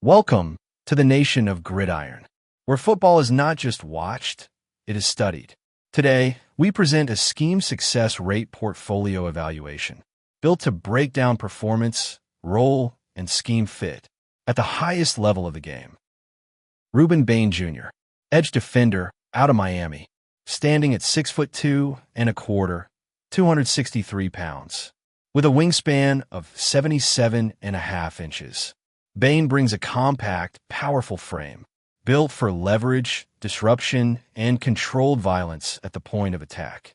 Welcome to the Nation of Gridiron, where football is not just watched, it is studied. Today, we present a scheme success rate portfolio evaluation, built to break down performance, role, and scheme fit at the highest level of the game. Rueben Bain Jr., edge defender out of Miami, standing at 6'2" and a quarter, 263 pounds, with a wingspan of 77.5 inches. Bain brings a compact, powerful frame, built for leverage, disruption, and controlled violence at the point of attack.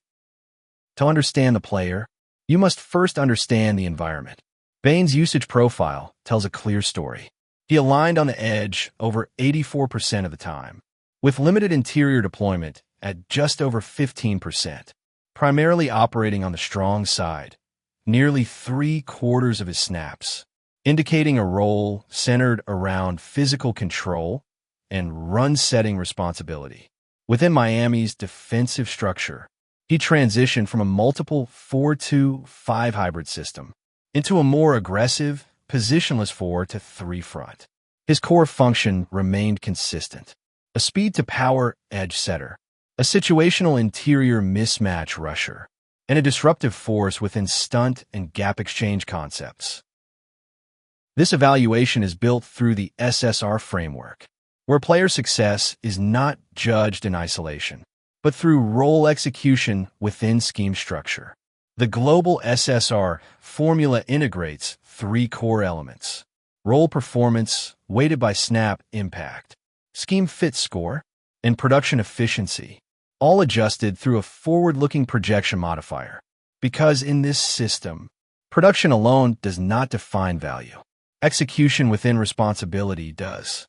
To understand the player, you must first understand the environment. Bain's usage profile tells a clear story. He aligned on the edge over 84% of the time, with limited interior deployment at just over 15%, primarily operating on the strong side, nearly 3/4 of his snaps, indicating a role centered around physical control and run-setting responsibility. Within Miami's defensive structure, he transitioned from a multiple 4-2-5 hybrid system into a more aggressive, positionless 4-3 front. His core function remained consistent: a speed-to-power edge setter, a situational interior mismatch rusher, and a disruptive force within stunt and gap exchange concepts. This evaluation is built through the SSR framework, where player success is not judged in isolation, but through role execution within scheme structure. The global SSR formula integrates 3 core elements: role performance, weighted by snap impact, scheme fit score, and production efficiency, all adjusted through a forward-looking projection modifier. Because in this system, production alone does not define value. Execution within responsibility does.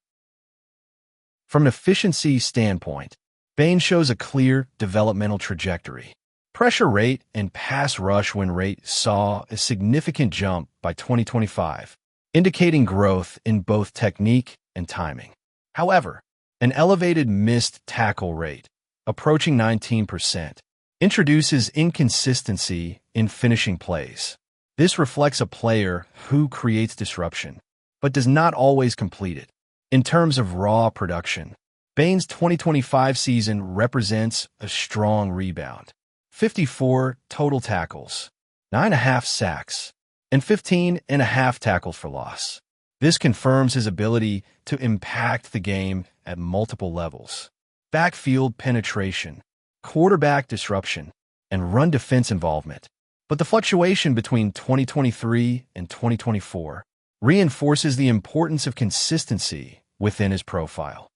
From an efficiency standpoint, Bain shows a clear developmental trajectory. Pressure rate and pass rush win rate saw a significant jump by 2025, indicating growth in both technique and timing. However, an elevated missed tackle rate, approaching 19%, introduces inconsistency in finishing plays. This reflects a player who creates disruption, but does not always complete it. In terms of raw production, Bain's 2025 season represents a strong rebound: 54 total tackles, 9.5 sacks, and 15.5 tackles for loss. This confirms his ability to impact the game at multiple levels: backfield penetration, quarterback disruption, and run defense involvement. But the fluctuation between 2023 and 2024 reinforces the importance of consistency within his profile.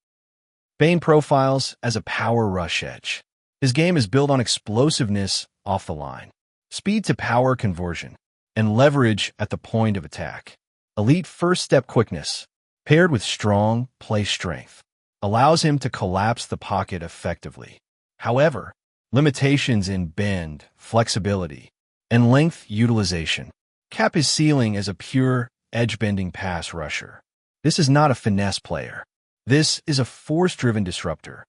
Bain profiles as a power rush edge. His game is built on explosiveness off the line, speed-to-power conversion, and leverage at the point of attack. Elite first-step quickness, paired with strong play strength, allows him to collapse the pocket effectively. However, limitations in bend, flexibility, and length utilization cap his ceiling as a pure edge-bending pass rusher. This is not a finesse player. This is a force-driven disruptor.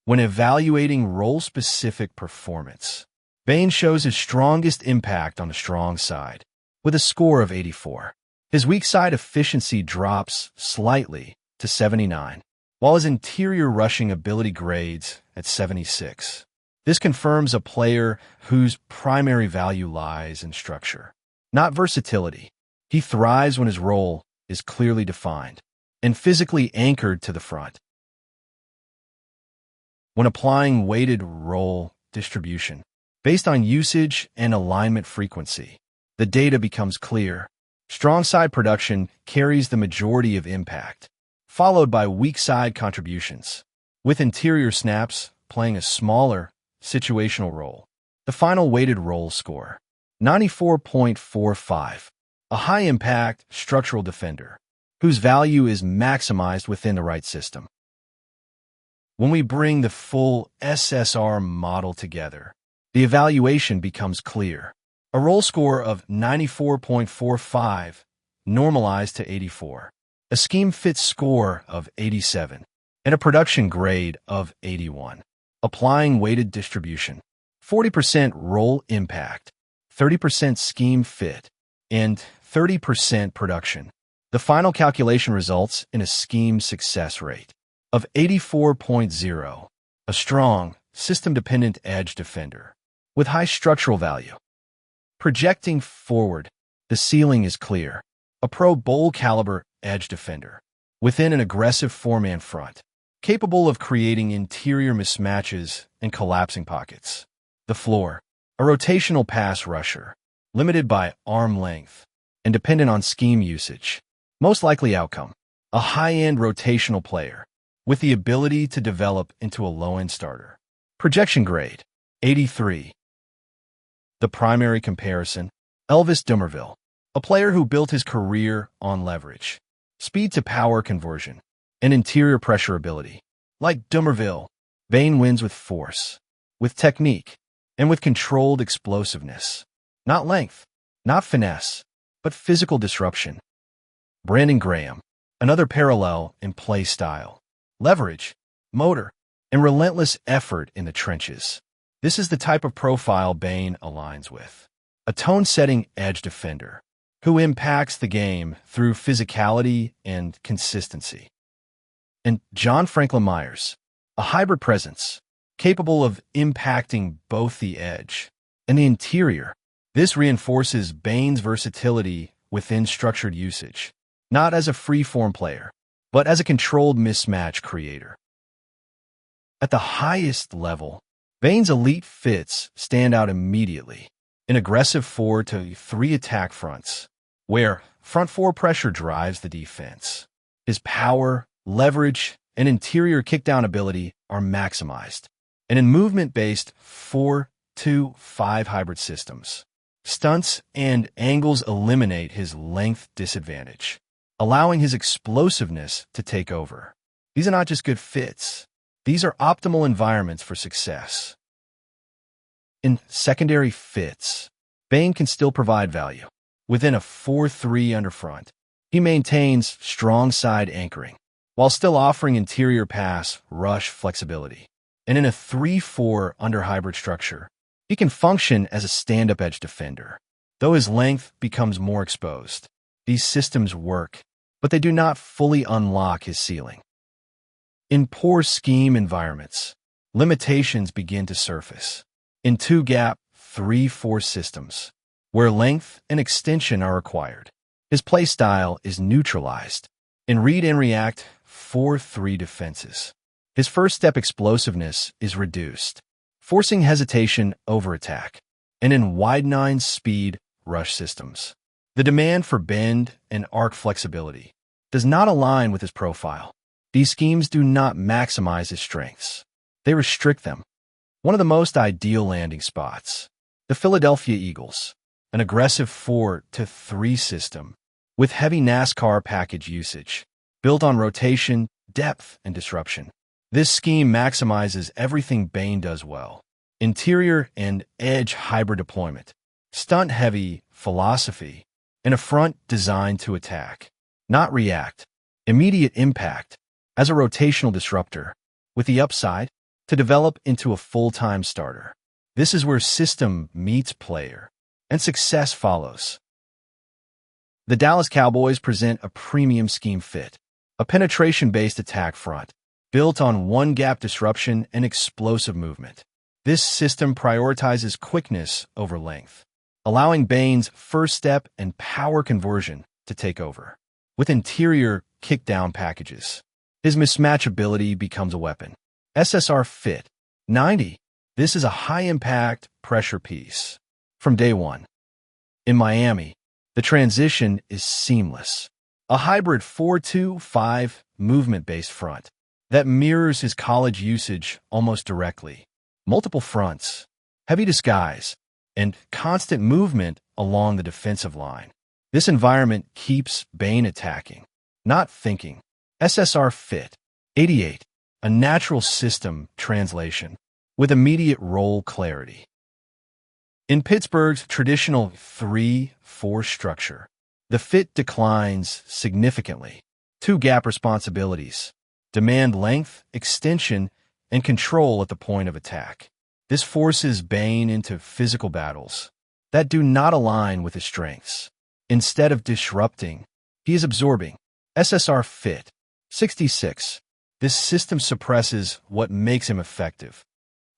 When evaluating role-specific performance, Bain shows his strongest impact on the strong side, with a score of 84. His weak side efficiency drops slightly to 79, while his interior rushing ability grades at 76. This confirms a player whose primary value lies in structure, not versatility. He thrives when his role is clearly defined and physically anchored to the front. When applying weighted role distribution based on usage and alignment frequency, the data becomes clear. Strong side production carries the majority of impact, followed by weak side contributions, with interior snaps playing a smaller situational role. The final weighted role score, 94.45, a high-impact structural defender, whose value is maximized within the right system. When we bring the full SSR model together, the evaluation becomes clear. A role score of 94.45 normalized to 84, a scheme fit score of 87, and a production grade of 81. Applying weighted distribution, 40% role impact, 30% scheme fit, and 30% production. The final calculation results in a scheme success rate of 84.0, a strong, system-dependent edge defender with high structural value. Projecting forward, the ceiling is clear. A Pro Bowl caliber edge defender within an aggressive four-man front, capable of creating interior mismatches and collapsing pockets. The floor, a rotational pass rusher, limited by arm length and dependent on scheme usage. Most likely outcome, a high-end rotational player with the ability to develop into a low-end starter. Projection grade, 83. The primary comparison, Elvis Dumervil, a player who built his career on leverage, speed to power conversion, and interior pressure ability. Like Dumervil, Bain wins with force, with technique, and with controlled explosiveness. Not length, not finesse, but physical disruption. Brandon Graham, another parallel in play style, leverage, motor, and relentless effort in the trenches. This is the type of profile Bain aligns with. A tone-setting edge defender who impacts the game through physicality and consistency. And John Franklin Myers, a hybrid presence capable of impacting both the edge and the interior. This reinforces Bain's versatility within structured usage, not as a free-form player, but as a controlled mismatch creator. At the highest level, Bain's elite fits stand out immediately in aggressive 4-3 attack fronts, where front four pressure drives the defense. His power, leverage, and interior kickdown ability are maximized. And in movement-based 4-2-5 hybrid systems, stunts and angles eliminate his length disadvantage, allowing his explosiveness to take over. These are not just good fits. These are optimal environments for success. In secondary fits, Bain can still provide value. Within a 4-3 underfront, he maintains strong side anchoring, while still offering interior pass rush flexibility. And in a 3-4 under hybrid structure, he can function as a stand-up edge defender, though his length becomes more exposed. These systems work, but they do not fully unlock his ceiling. In poor scheme environments, limitations begin to surface. In 2-gap, 3-4 systems, where length and extension are required, his play style is neutralized. In read and react 4-3 defenses, his first-step explosiveness is reduced, forcing hesitation over attack. And in wide-9 speed rush systems, the demand for bend and arc flexibility does not align with his profile. These schemes do not maximize his strengths. They restrict them. One of the most ideal landing spots, the Philadelphia Eagles, an aggressive 4-3 system with heavy NASCAR package usage, built on rotation, depth, and disruption. This scheme maximizes everything Bain does well. Interior and edge hybrid deployment, stunt-heavy philosophy, and a front designed to attack, not react. Immediate impact as a rotational disruptor, with the upside to develop into a full-time starter. This is where system meets player, and success follows. The Dallas Cowboys present a premium scheme fit, a penetration-based attack front, built on one-gap disruption and explosive movement. This system prioritizes quickness over length, allowing Bain's first step and power conversion to take over. With interior kickdown packages, his mismatchability becomes a weapon. SSR fit, 90. This is a high-impact pressure piece from day one. In Miami, the transition is seamless. A hybrid 4-2-5 movement-based front that mirrors his college usage almost directly. Multiple fronts, heavy disguise, and constant movement along the defensive line. This environment keeps Bain attacking, not thinking. SSR fit, 88. A natural system translation with immediate role clarity. In Pittsburgh's traditional 3-4 structure, the fit declines significantly. 2-gap responsibilities demand length, extension, and control at the point of attack. This forces Bain into physical battles that do not align with his strengths. Instead of disrupting, he is absorbing. SSR Fit 66. This system suppresses what makes him effective.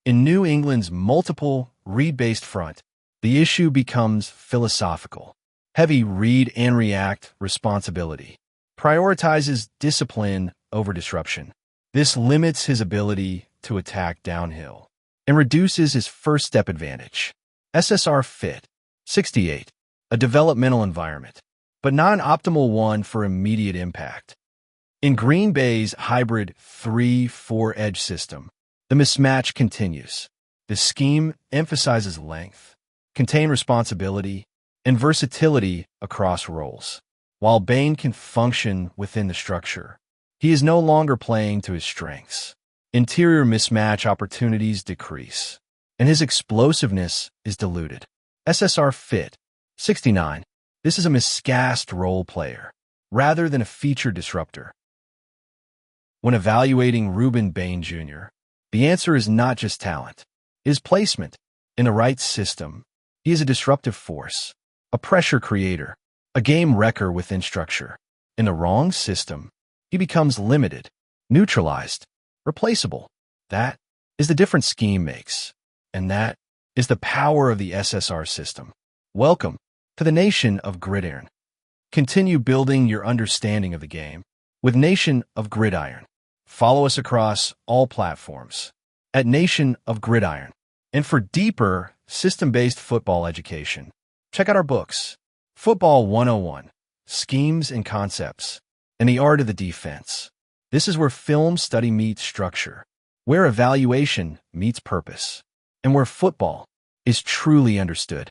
In New England's multiple read-based front, the issue becomes philosophical. Heavy read and react responsibility. Prioritizes discipline over disruption. This limits his ability to attack downhill and reduces his first step advantage. SSR Fit 68. A developmental environment, but not an optimal one for immediate impact. In Green Bay's hybrid 3-4 edge system, the mismatch continues. The scheme emphasizes length, contained responsibility, and versatility across roles. While Bain can function within the structure, he is no longer playing to his strengths. Interior mismatch opportunities decrease, and his explosiveness is diluted. SSR Fit 69. This is a miscast role player, rather than a feature disruptor. When evaluating Rueben Bain Jr., the answer is not just talent. His placement. In the right system, he is a disruptive force, a pressure creator, a game wrecker within structure. In the wrong system, he becomes limited, neutralized, replaceable. That is the difference scheme makes, and that is the power of the SSR system. Welcome to the Nation of Gridiron. Continue building your understanding of the game with Nation of Gridiron. Follow us across all platforms at Nation of Gridiron. And for deeper system-based football education, check out our books, Football 101, Schemes and Concepts, and the Art of the Defense. This is where film study meets structure, where evaluation meets purpose, and where football is truly understood.